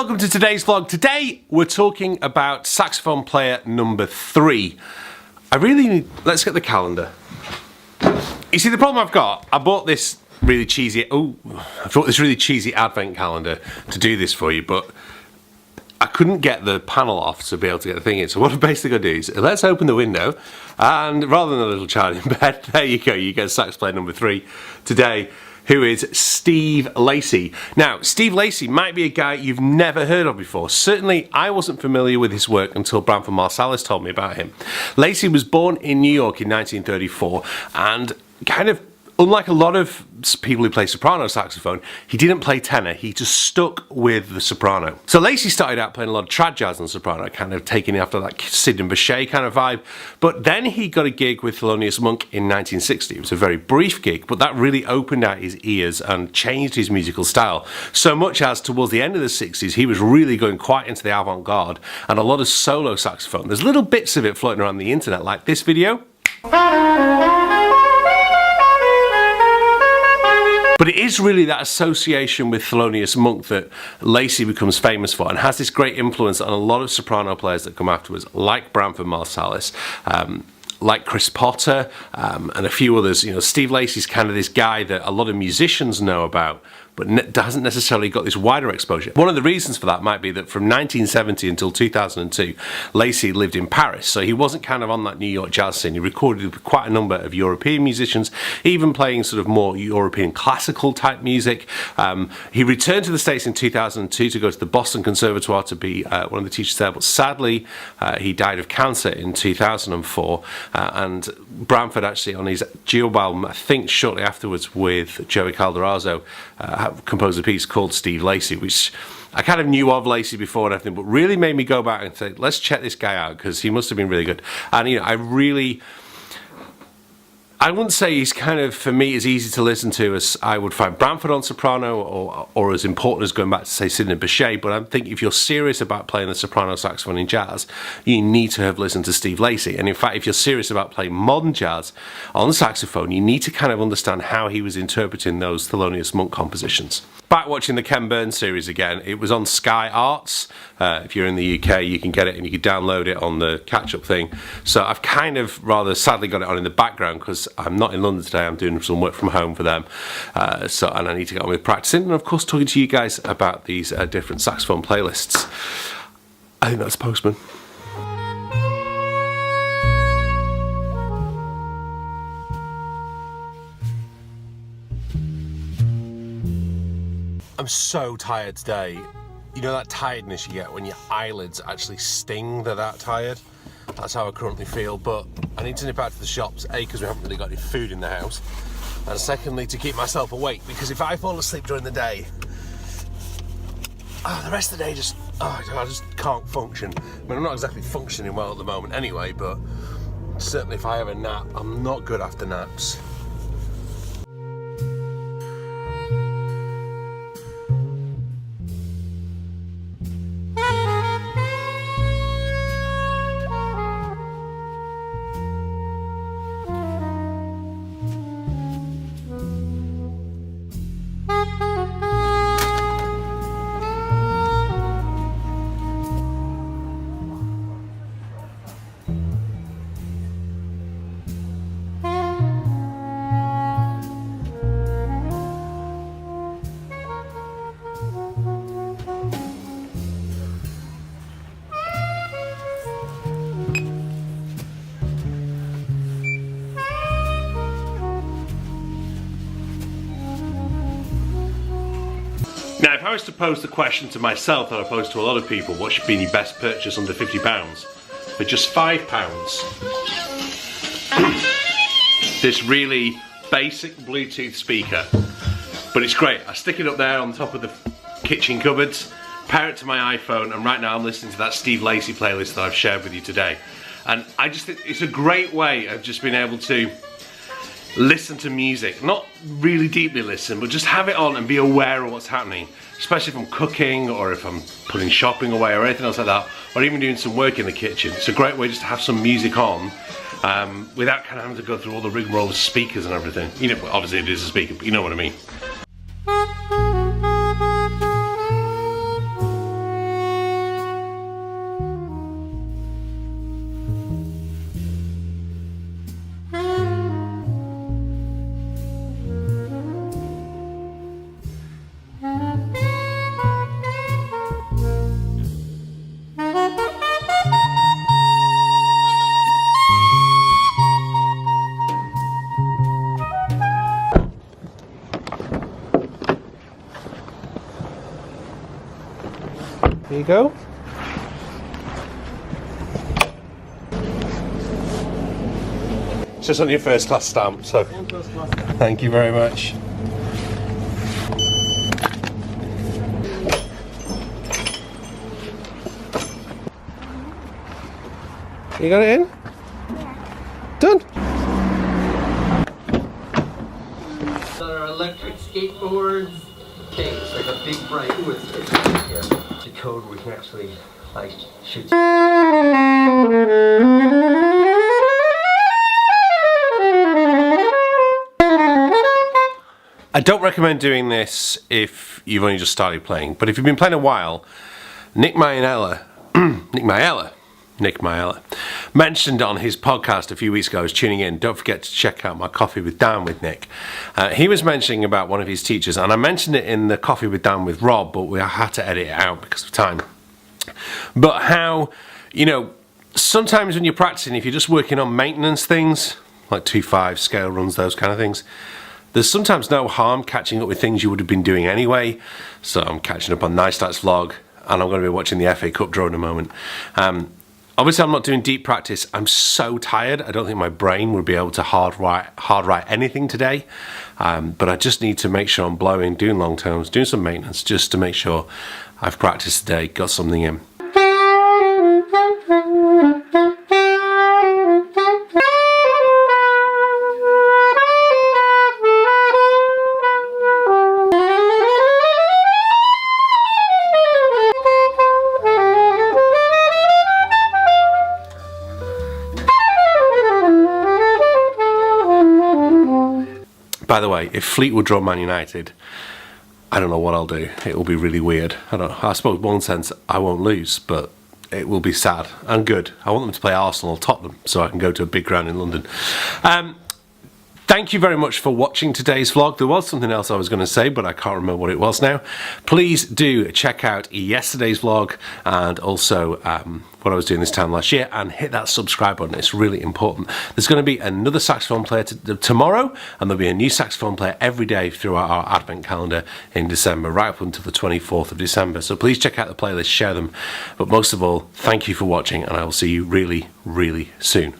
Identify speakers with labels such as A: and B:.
A: welcome to today's vlog. Today we're talking about saxophone player number 3. Let's get the calendar. You see, the problem I've got, I bought this really cheesy advent calendar to do this for you, but I couldn't get the panel off to be able to get the thing in. So what I'm basically going to do is, let's open the window, and rather than a little child in bed, there you go, you get sax player number 3 today, who is Steve Lacy. Now, Steve Lacy might be a guy you've never heard of before. Certainly, I wasn't familiar with his work until Branford Marsalis told me about him. Lacy was born in New York in 1934, and kind of unlike a lot of people who play soprano saxophone, he didn't play tenor, he just stuck with the soprano. So Lacy started out playing a lot of trad jazz and soprano, kind of taking after that Sid and Bechet kind of vibe, but then he got a gig with Thelonious Monk in 1960. It was a very brief gig, but that really opened out his ears and changed his musical style, so much as towards the end of the 60s he was really going quite into the avant-garde and a lot of solo saxophone. There's little bits of it floating around the internet, like this video. But it is really that association with Thelonious Monk that Lacy becomes famous for, and has this great influence on a lot of soprano players that come afterwards, like Branford Marsalis, like Chris Potter, and a few others. You know, Steve Lacy's kind of this guy that a lot of musicians know about, but hasn't necessarily got this wider exposure. One of the reasons for that might be that from 1970 until 2002, Lacy lived in Paris, so he wasn't kind of on that New York jazz scene. He recorded with quite a number of European musicians, even playing sort of more European classical type music. He returned to the States in 2002 to go to the Boston Conservatoire to be one of the teachers there, but sadly he died of cancer in 2004, and Branford actually on his duo album, I think shortly afterwards with Joey Calderazzo, composed a piece called Steve Lacy, which I kind of knew of Lacy before and everything, but really made me go back and say, let's check this guy out, because he must have been really good. And you know, I wouldn't say he's kind of, for me, as easy to listen to as I would find Branford on soprano, or as important as going back to, say, Sid and Bechet, but I think if you're serious about playing the soprano saxophone in jazz, you need to have listened to Steve Lacy. And in fact, if you're serious about playing modern jazz on saxophone, you need to kind of understand how he was interpreting those Thelonious Monk compositions. Back watching the Ken Burns series again, it was on Sky Arts. If you're in the UK, you can get it and you can download it on the catch-up thing. So I've kind of rather sadly got it on in the background because I'm not in London today. I'm doing some work from home for them, and I need to get on with practicing and of course talking to you guys about these different saxophone playlists. I think that's Postman. I'm so tired today. You know that tiredness you get when your eyelids actually sting, they're that tired? That's how I currently feel, but I need to nip out to the shops, A, because we haven't really got any food in the house, and secondly, to keep myself awake, because if I fall asleep during the day, the rest of the day I just can't function. I mean, I'm not exactly functioning well at the moment anyway, but certainly if I have a nap, I'm not good after naps. Now, if I was to pose the question to myself that I pose to a lot of people, what should be your best purchase under £50? For just £5, this really basic Bluetooth speaker, but it's great. I stick it up there on top of the kitchen cupboards, pair it to my iPhone, and right now I'm listening to that Steve Lacy playlist that I've shared with you today. And I just think it's a great way of just being able to listen to music, not really deeply listen, but just have it on and be aware of what's happening, especially if I'm cooking or if I'm putting shopping away or anything else like that, or even doing some work in the kitchen. It's a great way just to have some music on without kind of having to go through all the rigmarole of speakers and everything. You know, obviously it is a speaker, but you know what I mean. Here you go. It's just on your first class stamp, so thank you very much. You got it in? Yeah. Done.
B: There are electric skateboards. Okay, it's like a big bright. Ooh, it's here. The code we can actually like shoot.
A: I don't recommend doing this if you've only just started playing, but if you've been playing a while, Nick Maiella mentioned on his podcast a few weeks ago, I was tuning in, don't forget to check out my Coffee with Dan with Nick. He was mentioning about one of his teachers, and I mentioned it in the Coffee with Dan with Rob, but we had to edit it out because of time. But how, you know, sometimes when you're practicing, if you're just working on maintenance things, like 2/5, scale runs, those kind of things, there's sometimes no harm catching up with things you would have been doing anyway. So I'm catching up on Neistat's vlog, and I'm going to be watching the FA Cup draw in a moment. Obviously I'm not doing deep practice. I'm so tired, I don't think my brain would be able to hard write anything today. But I just need to make sure I'm blowing, doing long tones, doing some maintenance, just to make sure I've practiced today, got something in. By the way, if Fleetwood draw Man United, I don't know what I'll do. It will be really weird. I suppose in one sense I won't lose, but it will be sad and good. I want them to play Arsenal or Tottenham so I can go to a big ground in London. Thank you very much for watching today's vlog. There was something else I was going to say, but I can't remember what it was now. Please do check out yesterday's vlog and also what I was doing this time last year, and hit that subscribe button. It's really important. There's going to be another saxophone player tomorrow, and there'll be a new saxophone player every day throughout our advent calendar in December, right up until the 24th of December. So please check out the playlist, share them. But most of all, thank you for watching, and I will see you really, really soon.